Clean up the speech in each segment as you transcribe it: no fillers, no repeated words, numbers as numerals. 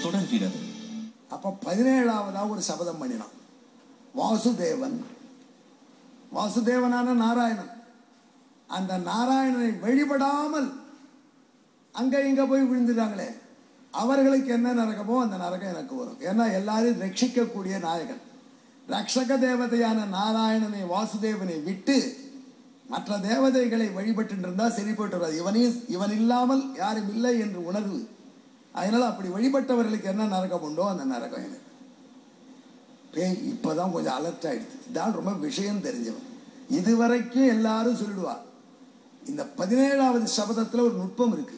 தொடர்கிறது. அப்ப 17ஆவதா ஒரு சபதம் பண்ணினான். வாசுதேவனான நாராயணன். அந்த நாராயணனை வழிபடாமல் அங்க இங்க போய் விழுந்துட்டாங்களே, அவர்களுக்கு என்ன நரகமோ அந்த நரகம் எனக்கு வரும். ஏன்னா எல்லாரையும் ரட்சிக்கக்கூடிய நாயகன், ரக்ஷக தேவதையான நாராயணனை வாசுதேவனை விட்டு மற்ற தேவதைகளை வழிபட்டு இருந்தா சரி போயிட்டு இவன் இல்லாமல் யாரும் இல்லை என்று உணர்வு. அதனால அப்படி வழிபட்டவர்களுக்கு என்ன நரகம் உண்டோ அந்த நரகம் எனக்கு. இப்பதான் கொஞ்சம் அலர்ட் ஆயிடுச்சு. இதான் ரொம்ப விஷயம் தெரிஞ்சவன். இதுவரைக்கும் எல்லாரும் சொல்லிடுவா. இந்த 17ஆவது சபதத்துல ஒரு நுட்பம் இருக்கு.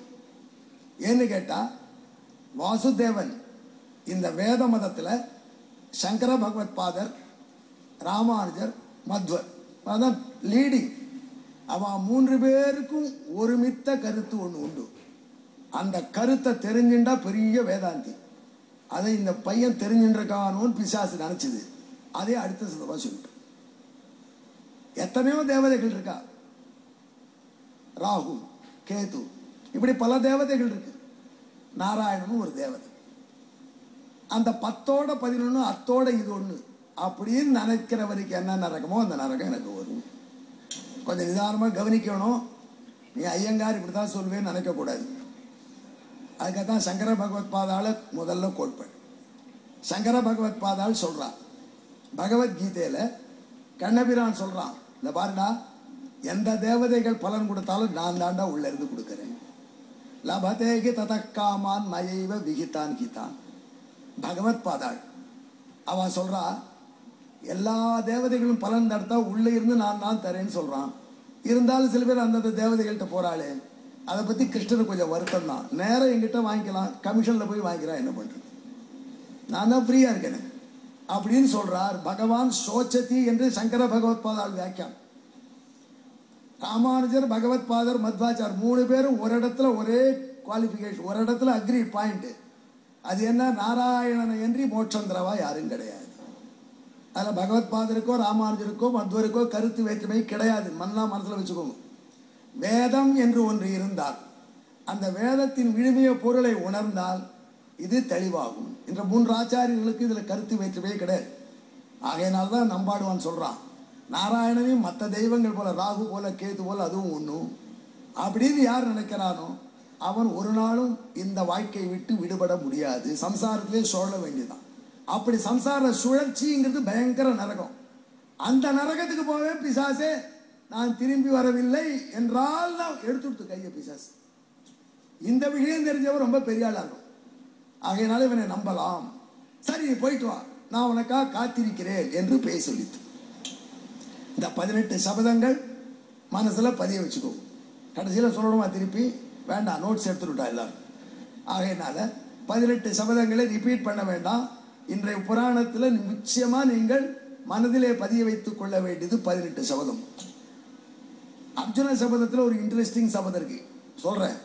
ஏன்னு கேட்டா, வாசுதேவன் இந்த வேத மதத்துல சங்கர பகவத் பாதர், ராமானுஜர், மத்வர் அதான் லீடிங். அவன் 3 பேருக்கும் ஒருமித்த கருத்து ஒன்று உண்டு. அந்த கருத்தை தெரிஞ்சுட்டா பெரிய வேதாந்தி. அதை இந்த பையன் தெரிஞ்சுருக்கானு பிசாசு நினைச்சது. அதே அடுத்த சதவா சொல்லிட்டு எத்தனையோ தேவதைகள் இருக்கா. ராகு, கேது, இப்படி பல தேவதைகள் இருக்கு. நாராயணனும் ஒரு தேவதை. அந்த 10ஓட 11 அத்தோட இது ஒண்ணு அப்படின்னு நினைக்கிறவருக்கு என்ன நரகமோ அந்த நரகம் எனக்கு வரும். கொஞ்சம் நிதானமா கவனிக்கணும். நீ ஐயங்கார் இப்படிதான் சொல்வேன்னு நினைக்க கூடாது. அதுக்காகத்தான் சங்கர பகவத் பாதாள முதல்ல கோட்படு. சங்கர பகவத் பாதாள் சொல்றான், பகவத்கீதையில கண்ணபிரான் சொல்றான், இந்த பாருடா, எந்த தேவதைகள் பலன் கொடுத்தாலும் நான் தாண்டா உள்ள இருந்து கொடுக்கிறேன். லபதேகி ததக்காமான் மயைவ விகிதான் கீதான். பகவத் பாதாள் அவன் சொல்றா, எல்லா தேவதைகளும் பலன் தடுத்தா உள்ள இருந்து நான் தான் தரேன்னு சொல்றான். இருந்தாலும் சில பேர் அந்தந்த தேவதைகள்கிட்ட போறாளே, அதை பத்தி கிருஷ்ணனுக்கு கொஞ்சம் வருத்தம் தான். நேரம் எங்கிட்ட வாங்கிக்கலாம், கமிஷன்ல போய் வாங்கிக்கிறான், என்ன பண்றது, நான் தான் ஃப்ரீயா இருக்கேன் அப்படின்னு சொல்றார் பகவான். சோச்சதி என்று சங்கர பகவத் பாதாள் வியாக்கியம். ராமானுஜர், பகவத் பாதர், மத்வாச்சார் 3 பேரும் ஒரு இடத்துல ஒரே குவாலிபிகேஷன், ஒரு இடத்துல அக்ரி பாயிண்ட். அது என்ன, நாராயணனை என்று மோட்சந்திரவா யாரும் கிடையாது. அதில் பகவத் பாதருக்கோ ராமானுஜருக்கோ மத்வருக்கோ கருத்து வேற்றுமை கிடையாது. மனசுல வச்சுக்கோங்க. வேதம் என்று ஒன்று இருந்தால், அந்த வேதத்தின் விழுமிய பொருளை உணர்ந்தால் இது தெளிவாகும். என்ற 3 ஆச்சாரியர்களுக்கு இதுல கருத்து வேற்றுமையே கிடையாது. ஆகையினால்தான் நம்பாடுவான் சொல்றான், நாராயணனையும் மற்ற தெய்வங்கள் போல, ராகு போல, கேது போல அதுவும் ஒண்ணும் அப்படின்னு யார் நினைக்கிறானோ அவன் ஒரு நாளும் இந்த வாழ்க்கையை விட்டு விடுபட முடியாது. சம்சாரத்திலே சுழல வேண்டியதான். அப்படி சம்சார சுழற்சிங்கிறது பயங்கர நரகம். அந்த நரகத்துக்கு போவே பிசாசே நான் திரும்பி வரவில்லை என்றால் நான் எடுத்துடுத்து கையை பிசாசு. இந்த விஷயம் தெரிஞ்சவன் ரொம்ப பெரிய ஆளா இருக்கும். ஆகையினால இவனை நம்பலாம். சரி போயிட்டு வா, நான் உனக்காக காத்திருக்கிறேன் என்று பேச சொல்லித்து. இந்த 18 சபதங்கள் மனசுல பதிய வச்சுக்கோ. கடைசியில் சொல்லணுமா திருப்பி வேண்டாம், நோட்ஸ் எடுத்துட்டா எல்லாரும். ஆகையினால 18 சபதங்களை ரிப்பீட் பண்ண வேண்டாம். இன்றைய புராணத்தில் நிச்சயமா நீங்கள் மனதிலே பதிய வைத்துக் கொள்ள வேண்டியது 18 சபதம். அர்ஜுன சபதத்தில் ஒரு இன்ட்ரெஸ்டிங் சபதம் இருக்கு, சொல்றேன்.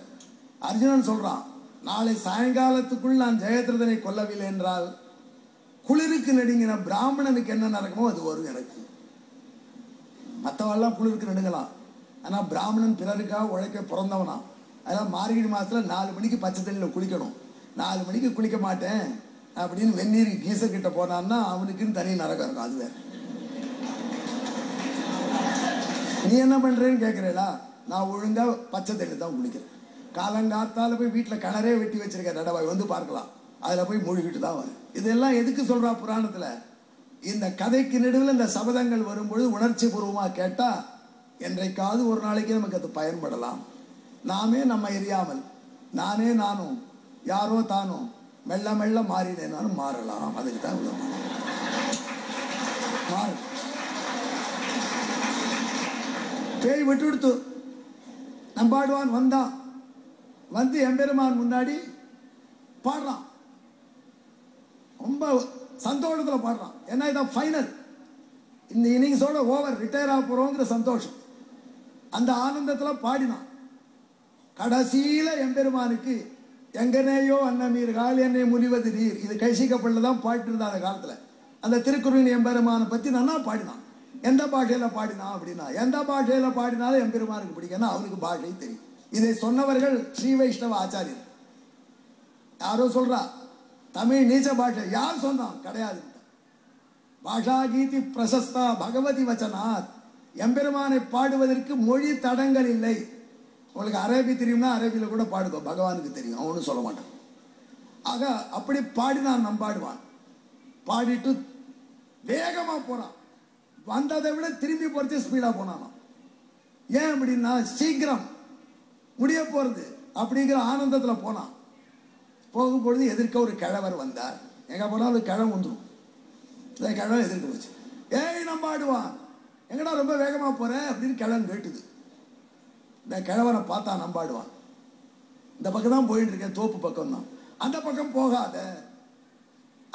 அர்ஜுனன் சொல்றான், நாளை சாயங்காலத்துக்குள் நான் ஜெயத்ரதனை கொல்லவில்லை என்றால் குளிருக்கு நடுங்கின பிராமணனுக்கு என்ன நடக்குமோ அது வரும் எனக்கு. மற்றவெல்லாம் குளிருக்கு நடுங்கலாம், ஆனா பிராமணன் பிறருக்காக உழைக்க பிறந்தவனா. அதெல்லாம் மார்கழி மாசத்துல 4 மணிக்கு பச்சை தண்ணியில் குளிக்கணும். 4 மணிக்கு குளிக்க மாட்டேன் அப்படின்னு வெந்நீர் கீசர் கிட்ட போனான்னா அவனுக்குன்னு தனி நரகம் இருக்கும். அது வேற. நீ என்ன பண்றேன்னு கேட்கிறேடா, நான் ஒழுங்கா பச்சை தண்ணி தான் குளிக்கிறேன். காலங்காத்தால போய் வீட்டில் கிணறே வெட்டி வச்சிருக்க நடவாய் வந்து பார்க்கலாம், அதில் போய் மூழ்கிட்டு தான் வரும். இதெல்லாம் எதுக்கு சொல்றா புராணத்துல? இந்த கதைக்கு நடுவில் இந்த சபதங்கள் வரும்பொழுது உணர்ச்சி பூர்வமாக கேட்டா என்றைக்காவது ஒரு நாளைக்கு நமக்கு அது பயன்படலாம். நாமே நம்ம எரியாமல் நானே நானும் யாரோ தானும் மெல்ல மெல்ல மாறினேனாலும் மாறலாம். அதுக்கு தான் மாறு. பேய் விட்டு கொடுத்து நம்பாடுவான் வந்தான். வந்து எம்பெருமான் முன்னாடி பாடுறான், ரொம்ப சந்தோஷத்தில் பாடுறான். ஏன்னா இதான் ஃபைனல், இந்த இன்னிங்ஸோட ஓவர், ரிட்டையர் ஆக போறோங்கிற சந்தோஷம். அந்த ஆனந்தத்தில் பாடினான். கடைசியில எம்பெருமானுக்கு எங்கனேயோ அன்னமீர்கள் என்னை முனிவது நீர், இது கைசிக்கப்படல தான் பாட்டு இருந்தா அந்த காலத்துல. அந்த திருக்குறளின் எம்பெருமானை பத்தி நல்லா பாடினான். எந்த பாஷையில பாடினான் அப்படின்னா, எந்த பாஷையில பாடினாலும் எம்பெருமானுக்கு பிடிக்கும், அவனுக்கு பாஷை தெரியும். இதை சொன்னவர்கள் ஸ்ரீ வைஷ்ணவ ஆச்சாரியர். யாரோ சொல்றா, தமிழ் நீச்ச பாஷை யார் சொன்னான்? கிடையாது. பாஷா கீதி பிரசஸ்தா பகவதி வச்சனாத். எம்பெருமானை பாடுவதற்கு மொழி தடங்கள் இல்லை. உங்களுக்கு அரபி தெரியும்னா அரபியில் கூட பாடுவா, பகவானுக்கு தெரியும், அவனும் சொல்ல மாட்டான். ஆக அப்படி பாடினான், நம்பாடுவான். பாடிட்டு வேகமாக போறான். வந்ததை விட திரும்பி போறது ஸ்பீடாக போனான். ஏன் அப்படின்னா சீக்கிரம் முடிய போறது அப்படிங்கிற ஆனந்தத்தில் போனான். போகும்பொழுது எதிர்க்க ஒரு கிழவர் வந்தார். எங்கே போனாலும் ஒரு கிழவன் வந்துடும். இந்த கிழவன் எதிர்க்க போச்சு. ஏய் நம்பாடுவான், எங்கடா ரொம்ப வேகமாக போற அப்படின்னு கிழவன் கேட்டுது. இந்த கிழவனை பார்த்தா நம்பாடுவான். இந்த பக்கம் தான் போயிட்டு இருக்கேன், தோப்பு பக்கம் தான். அந்த பக்கம் போகாத,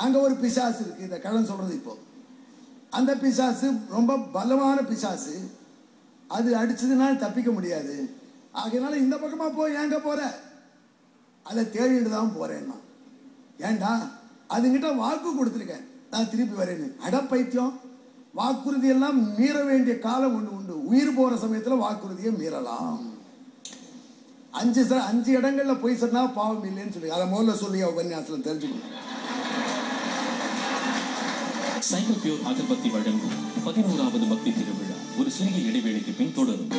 அங்கே ஒரு பிசாசு இருக்கு. இந்த கிழவன் சொல்றது இப்போ. அந்த பிசாசு ரொம்ப பலமான பிசாசு, அது அடிச்சதுனால தப்பிக்க முடியாது. ஆகையினால இந்த பக்கமா போய் எங்க போற? அதை தேடிட்டு தான் போறேன்னா. ஏண்டா? அதுங்கிட்ட வாக்கு கொடுத்துருக்கேன், நான் திருப்பி வரேன்னு. அடப்பைத்தியம், வாக்குறுதி எல்லாம் மீற வேண்டிய காலம் ஒன்று உண்டு. உயிர் போற சமயத்தில் வாக்குறுதியை மீறலாம். 5 இடங்கள்ல போய் சொன்னா பாவம் இல்லைன்னு சொல்லி அதை முதல்ல சொல்லி உபன்யாசத்துல தெரிஞ்சுக்கணும். சைக்கிள் பியூர் அகர்பத்தி வழங்கும் 11வது பக்தி திருவிழா ஒரு சிறிய இடைவேளைக்கு பின் தொடரும்.